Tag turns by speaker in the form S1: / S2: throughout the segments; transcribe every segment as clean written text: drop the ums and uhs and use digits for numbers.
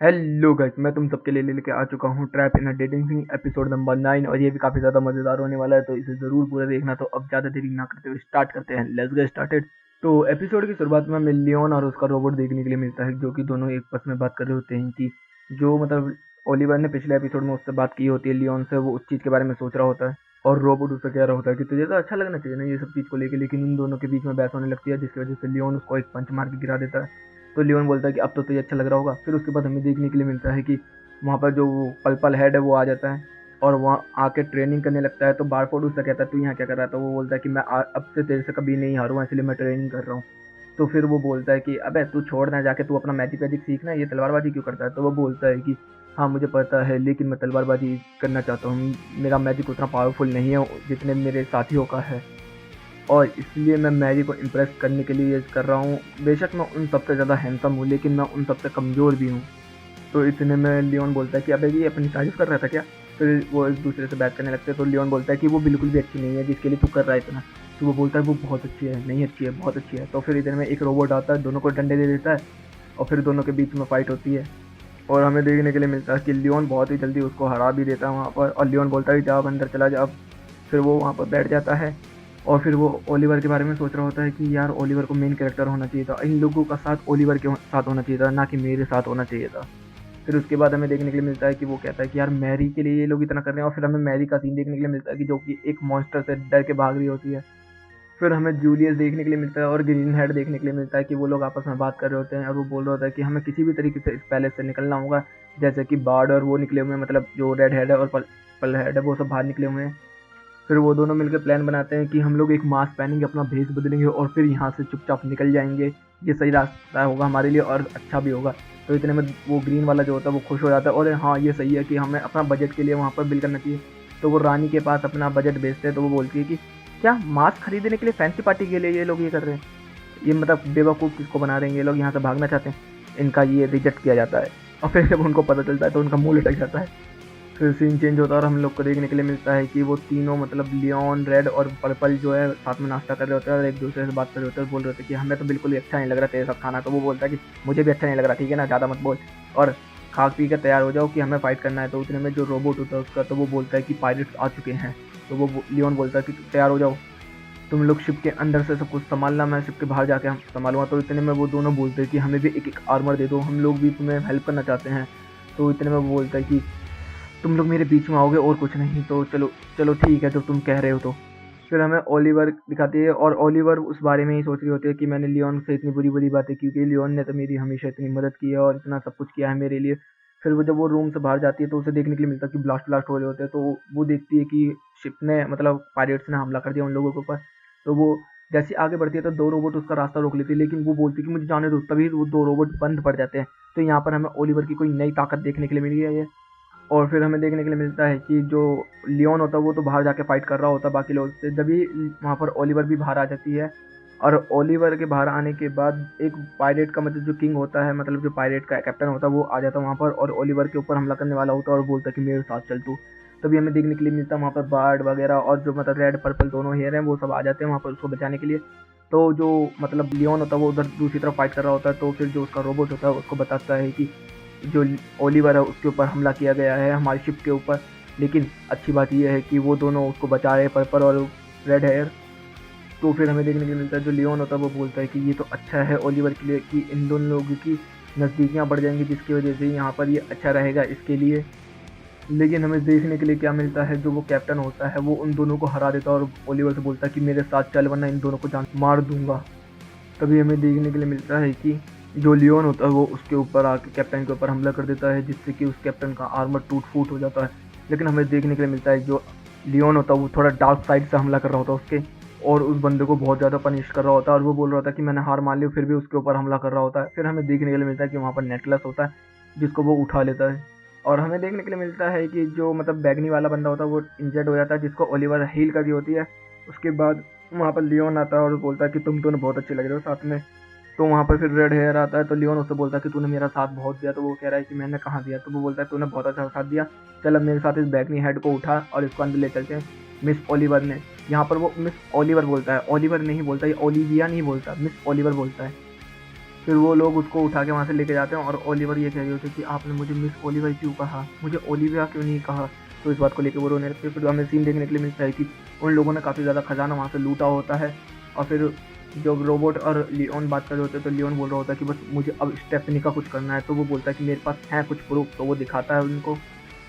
S1: Hello guys, मैं तुम सबके लिए लेके आ चुका हूँ trap in a dating scene episode number 9। और ये भी काफ़ी ज़्यादा मज़ेदार होने वाला है, तो इसे ज़रूर पूरा देखना। तो अब ज़्यादा देरी ना करते हुए स्टार्ट करते हैं। Let's get started. तो एपिसोड की शुरुआत में हमें लियोन और उसका रोबोट देखने के लिए मिलता है, जो कि दोनों एक बस में बात कर रहे होते हैं कि जो मतलब ओलिवर ने पिछले एपिसोड में उससे बात की होती है लियोन से, वो उस चीज़ के बारे में सोच रहा होता है। और रोबोट उससे कह रहा होता है कि तुझे तो अच्छा लगना चाहिए ना ये सब चीज़ को लेके। लेकिन उन दोनों के बीच में बहस होने लगती है, जिसकी वजह से लियोन उसको एक पंच मार के गिरा देता है। तो लियोन बोलता है कि अब तो तुझे अच्छा लग रहा होगा। फिर उसके बाद हमें देखने के लिए मिलता है कि वहाँ पर जो पल हेड है वो आ जाता है और वहाँ आके ट्रेनिंग करने लगता है। तो बारफोर्ड उससे कहता है तू यहाँ क्या कर रहा है। तो वो बोलता है कि मैं अब से तेरे से कभी नहीं हारूंगा, इसलिए मैं ट्रेनिंग कर रहा हूँ। तो फिर वो बोलता है कि अबे तू छोड़ ना, जाके तू अपना मैजिक वैजिक सीखना, ये तलवारबाजी क्यों करता है। तो वो बोलता है कि हाँ मुझे पता है, लेकिन मैं तलवारबाजी करना चाहता हूँ। मेरा मैजिक उतना पावरफुल नहीं है जितने मेरे साथियों का है, और इसलिए मैं मैरी को इम्प्रेस करने के लिए ये कर रहा हूँ। बेशक मैं उन सबसे ज़्यादा हैंडसम हूँ, लेकिन मैं उन सबसे कमज़ोर भी हूँ। तो इतने में लियोन बोलता है कि अबे ये अपनी तारीफ कर रहा था क्या। फिर वो एक दूसरे से बात करने लगते हैं। तो लियोन बोलता है कि वो बिल्कुल भी अच्छी नहीं है जिसके लिए तू कर रहा है इतना। तो वो बोलता है वो बहुत अच्छी है, नहीं अच्छी है, बहुत अच्छी है। तो फिर इतने में एक रोबोट आता है, दोनों को डंडे दे देता है और फिर दोनों के बीच में फाइट होती है। और हमें देखने के लिए मिलता है कि लियोन बहुत ही जल्दी उसको हरा भी देता है वहाँ पर। और लियोन बोलता है जाओ अंदर चला जाओ। फिर वो वहाँ पर बैठ जाता है और फिर वो ओलिवर के बारे में सोच रहा होता है कि यार ओलिवर को मेन कैरेक्टर होना चाहिए था, इन लोगों का साथ ओलिवर के साथ होना चाहिए था, ना कि मेरे साथ होना चाहिए था। फिर उसके बाद हमें देखने के लिए मिलता है कि वो कहता है कि यार मैरी के लिए ये लोग इतना कर रहे हैं। और फिर हमें मैरी का सीन देखने के लिए मिलता है कि जो कि एक मॉन्स्टर से डर के भाग रही होती है। फिर हमें जूलियस देखने के लिए मिलता है और ग्रीन हेड देखने के लिए मिलता है कि वो लोग आपस में बात कर रहे होते हैं। और वो बोल रहा होता है कि हमें किसी भी तरीके से इस पैलेस से निकलना होगा, जैसे कि बार्ड और वो निकले हुए हैं, मतलब जो रेड हेड है और पल हेड है, वो सब बाहर निकले हुए हैं। फिर वो दोनों मिलकर प्लान बनाते हैं कि हम लोग एक मास्क पहनेंगे, अपना भेष बदलेंगे और फिर यहाँ से चुपचाप निकल जाएंगे। ये सही रास्ता होगा हमारे लिए और अच्छा भी होगा। तो इतने में वो ग्रीन वाला जो होता है वो खुश हो जाता है और हाँ ये सही है कि हमें अपना बजट के लिए वहाँ पर बिल करना चाहिए। तो वो रानी के पास अपना बजट भेजते हैं। तो वो बोलती है कि क्या मास्क खरीदने के लिए, फैंसी पार्टी के लिए ये लोग ये कर रहे हैं, ये मतलब बेवकूफ़ किसको बना रहे हैं, ये लोग यहाँ से भागना चाहते हैं। इनका ये रिजेक्ट किया जाता है। और फिर जब उनको पता चलता है तो उनका मुंह लटक जाता है। फिर सीन चेंज होता है और हम लोग को देखने के लिए मिलता है कि वो तीनों मतलब लियोन, रेड और पर्पल जो है साथ में नाश्ता कर रहे होते हैं और एक दूसरे से बात कर रहे होते हैं। बोल रहे होते हैं कि हमें तो बिल्कुल ही अच्छा नहीं लग रहा तेरे साथ खाना। तो वो बोलता है कि मुझे भी अच्छा नहीं लग रहा, ठीक है ना, ज़्यादा मत बोल और खा पी कर तैयार हो जाओ कि हमें फाइट करना है। तो उतने में जो रोबोट होता है उसका, तो वो बोलता है कि पायरेट्स आ चुके हैं। तो वो लियोन बोलता है कि तैयार हो जाओ, तुम लोग शिप के अंदर से सब कुछ संभालना, मैं शिप के बाहर जाके हम संभालूंगा। तो इतने में वो दोनों बोलते हैं कि हमें भी एक एक आर्मर दे दो, हम लोग भी तुम्हें हेल्प करना चाहते हैं। तो इतने में वो बोलता है कि तुम लोग मेरे बीच में आओगे और कुछ नहीं। तो चलो चलो ठीक है जो तुम कह रहे हो। तो फिर हमें ओलिवर दिखाती है और ओलिवर उस बारे में ही सोच रही होती है कि मैंने लियोन से इतनी बुरी बुरी बातें की, क्योंकि लियोन ने तो मेरी हमेशा इतनी मदद की है और इतना सब कुछ किया है मेरे लिए। फिर वो जब वो रूम से बाहर जाती है तो उसे देखने के लिए मिलता है कि ब्लास्ट ब्लास्ट हो रहे होते हैं। तो वो देखती है कि शिप ने मतलब पायरेट्स ने हमला कर दिया उन लोगों के ऊपर। तो वो जैसे आगे बढ़ती है तो दो रोबोट उसका रास्ता रोक लेती है, लेकिन वो बोलती है कि मुझे जाने दो। तभी वो दो रोबोट बंद पड़ जाते हैं। तो यहाँ पर हमें ओलिवर की कोई नई ताकत देखने के लिए मिली है। और फिर हमें देखने के लिए मिलता है कि जो लियोन होता है वो तो बाहर जाके फाइट कर रहा होता है बाकी लोग से। जब भी वहाँ पर ओलिवर भी बाहर आ जाती है। और ओलिवर के बाहर आने के बाद एक पायरेट का मतलब जो किंग होता है, मतलब जो पायरेट का कैप्टन होता है, वो आ जाता है वहाँ पर और ओलिवर के ऊपर हमला करने वाला होता है और बोलता है कि मेरे साथ चल तू। तभी हमें देखने के लिए मिलता है वहाँ पर बार्ड वगैरह और जो मतलब रेड पर्पल दोनों हेयर हैं वो सब आ जाते हैं वहाँ पर उसको बचाने के लिए। तो जो मतलब लियोन होता है वो उधर दूसरी तरफ फाइट कर रहा होता है। तो फिर जो उसका रोबोट होता है उसको बताता है कि जो ओलिवर है उसके ऊपर हमला किया गया है हमारी शिप के ऊपर। लेकिन अच्छी बात यह है कि वो दोनों उसको बचा रहे हैं, पर्पल और रेड हेयर। तो फिर हमें देखने के लिए मिलता है जो लियोन होता है वो बोलता है कि ये तो अच्छा है ओलिवर के लिए कि इन दोनों लोगों की नज़दीकियाँ बढ़ जाएंगी, जिसकी वजह से यहाँ पर ये अच्छा रहेगा इसके लिए। लेकिन हमें देखने के लिए क्या मिलता है, जो वो कैप्टन होता है वो उन दोनों को हरा देता है और ओलिवर से बोलता है कि मेरे साथ चल वरना इन दोनों को जान मार दूंगा। तभी हमें देखने के लिए मिलता है कि जो लियोन होता है वो उसके ऊपर आके कैप्टन के ऊपर हमला कर देता है, जिससे कि उस कैप्टन का आर्मर टूट फूट हो जाता है। लेकिन हमें देखने के लिए मिलता है जो लियोन होता है वो थोड़ा डार्क साइड से हमला कर रहा होता है उसके, और उस बंदे को बहुत ज़्यादा पनिश कर रहा होता है। और वो बोल रहा था कि मैंने हार मान ली, फिर भी उसके ऊपर हमला कर रहा होता है। फिर हमें देखने के लिए मिलता है कि वहाँ पर नेकलेस होता है जिसको वो उठा लेता है। और हमें देखने के लिए मिलता है कि जो मतलब बैगनी वाला बंदा होता है वो इंजर्ड हो जाता है, जिसको ओलिवर हील कर दी होती है। उसके बाद वहाँ पर लियोन आता है और बोलता है कि तुम दोनों बहुत अच्छे लग रहे हो साथ में। तो वहाँ पर फिर रेड हेयर आता है। तो लियोन उससे बोलता है कि तूने मेरा साथ बहुत दिया। तो वो कह रहा है कि मैंने कहाँ दिया। तो वो बोलता है तूने बहुत अच्छा साथ दिया, चल अब मेरे साथ इस बैगनी हेड को उठा और इसको अंदर ले चलते हैं मिस ओलिवर ने। यहाँ पर वो मिस ओलिवर बोलता है, ओलिवर नहीं बोलता, ये ओलिविया नहीं बोलता, मिस ओलिवर बोलता है। फिर वो लोग उसको उठा के वहाँ से लेके जाते हैं और ओलिवर ये कह रही होती है कि आपने मुझे मिस ओलिवर क्यों कहा, मुझे ओलिविया क्यों नहीं कहा। तो इस बात को लेकर वो रोने लगते हैं। फिर हमें सीन देखने के लिए मिलता है कि उन लोगों ने काफ़ी ज़्यादा खजाना वहाँ से लूटा होता है। और फिर जब रोबोट और लियोन बात कर रहे होते हैं तो लियोन बोल रहा होता है कि बस मुझे अब स्टेफनी का कुछ करना है। तो वो बोलता है कि मेरे पास है कुछ प्रूफ, तो वो दिखाता है उनको।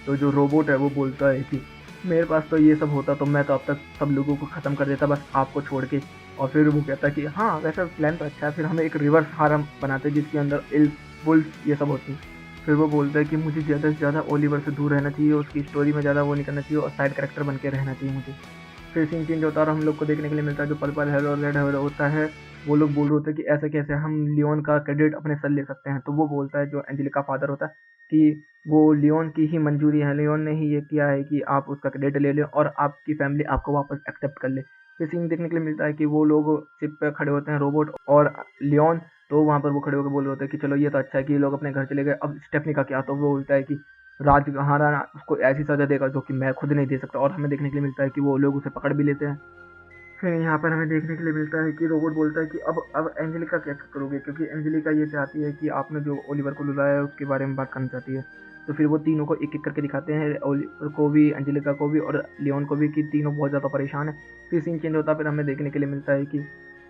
S1: तो जो रोबोट है वो बोलता है कि मेरे पास तो ये सब होता तो मैं तो अब तक सब लोगों को ख़त्म कर देता, बस आपको छोड़ के। और फिर वो कहता है कि हाँ वैसा प्लान तो अच्छा है, फिर हमें एक रिवर्स हार्म बनाते हैं जिसके अंदर इल्फ वुल्फ ये सब होती है। फिर वो बोलता है कि मुझे ज़्यादा से ज़्यादा ओलिवर से दूर रहना चाहिए, उसकी स्टोरी में ज़्यादा वो नहीं करना चाहिए और साइड कैरेक्टर बन के रहना चाहिए मुझे। फिर सीन चेंज होता है और हम लोग को देखने के लिए मिलता है जो पर्पल हेयर और रेड हेयर होता है, वो लोग बोल रहे होते हैं कि ऐसे कैसे हम लियोन का क्रेडिट अपने सर ले सकते हैं। तो वो बोलता है जो एंजेलिका फादर होता है कि वो लियोन की ही मंजूरी है, लियोन ने ही ये किया है कि आप उसका क्रेडिट ले लें और आपकी फैमिली आपको वापस एक्सेप्ट कर ले। फिर सीन देखने के लिए मिलता है कि वो लोग शिप पे खड़े होते हैं रोबोट और लियोन। तो वहाँ पर वो खड़े होकर बोल रहे होते हैं कि चलो ये तो अच्छा है कि ये लोग अपने घर चले गए, अब स्टेफनी का क्या। तो वो बोलता है कि राजघराना उसको ऐसी सज़ा देगा जो कि मैं खुद नहीं दे सकता। और हमें देखने के लिए मिलता है कि वो लोग उसे पकड़ भी लेते हैं। फिर यहाँ पर हमें देखने के लिए मिलता है कि रोबोट बोलता है कि अब एंजेलिका क्या करोगे, क्योंकि एंजेलिका ये चाहती है कि आपने जो ओलिवर को बुलाया है उसके बारे में बात करना चाहती है। तो फिर वो तीनों को एक एक करके दिखाते हैं, ओलिवर को भी, एंजेलिका को भी और लियोन को भी, कि तीनों बहुत ज़्यादा परेशान है। फिर सीन चेंज होता है, फिर हमें देखने के लिए मिलता है कि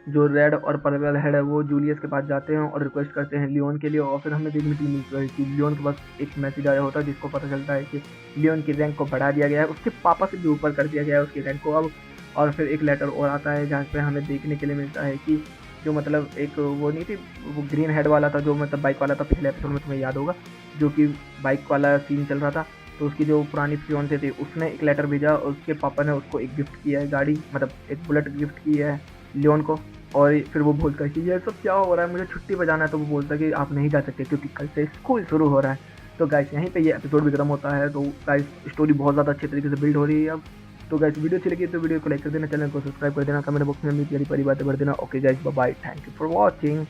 S1: जो रेड और पर्पल हेड है वो जूलियस के पास जाते हैं और रिक्वेस्ट करते हैं लियोन के लिए। और फिर हमें देखने के लिए मिलता है कि लियोन के पास एक मैसेज आया होता है जिसको पता चलता है कि लियोन की रैंक को बढ़ा दिया गया है, उसके पापा से भी ऊपर कर दिया गया है उसकी रैंक को अब। और फिर एक लेटर और आता है जहाँ पे हमें देखने के लिए मिलता है कि जो मतलब एक वो नहीं थी, वो ग्रीन हेड वाला था जो मतलब बाइक वाला था, पिछले एपिसोड में तुम्हें याद होगा, जो कि बाइक वाला सीन चल रहा था। तो उसकी जो पुरानी फियोंसे थी उसने एक लेटर भेजा और उसके पापा ने उसको एक गिफ्ट किया है, गाड़ी, मतलब एक बुलेट गिफ्ट की है लियोन को। और फिर वो बोलता है कि ये सब क्या हो रहा है, मुझे छुट्टी पर जाना है। तो वो बोलता है कि आप नहीं जा सकते क्योंकि कल से स्कूल शुरू हो रहा है। तो गाइस यहीं पे ये एपिसोड भी खत्म होता है। तो गाइस स्टोरी बहुत ज़्यादा अच्छे तरीके से बिल्ड हो रही है अब। तो गाइस वीडियो अच्छी लगी तो वीडियो को लाइक कर देना, चैनल को सब्सक्राइब कर देना, कमेंट बॉक्स में अपनी प्यारी प्यारी बातें भर देना। Okay guys, bye bye, thank you for watching.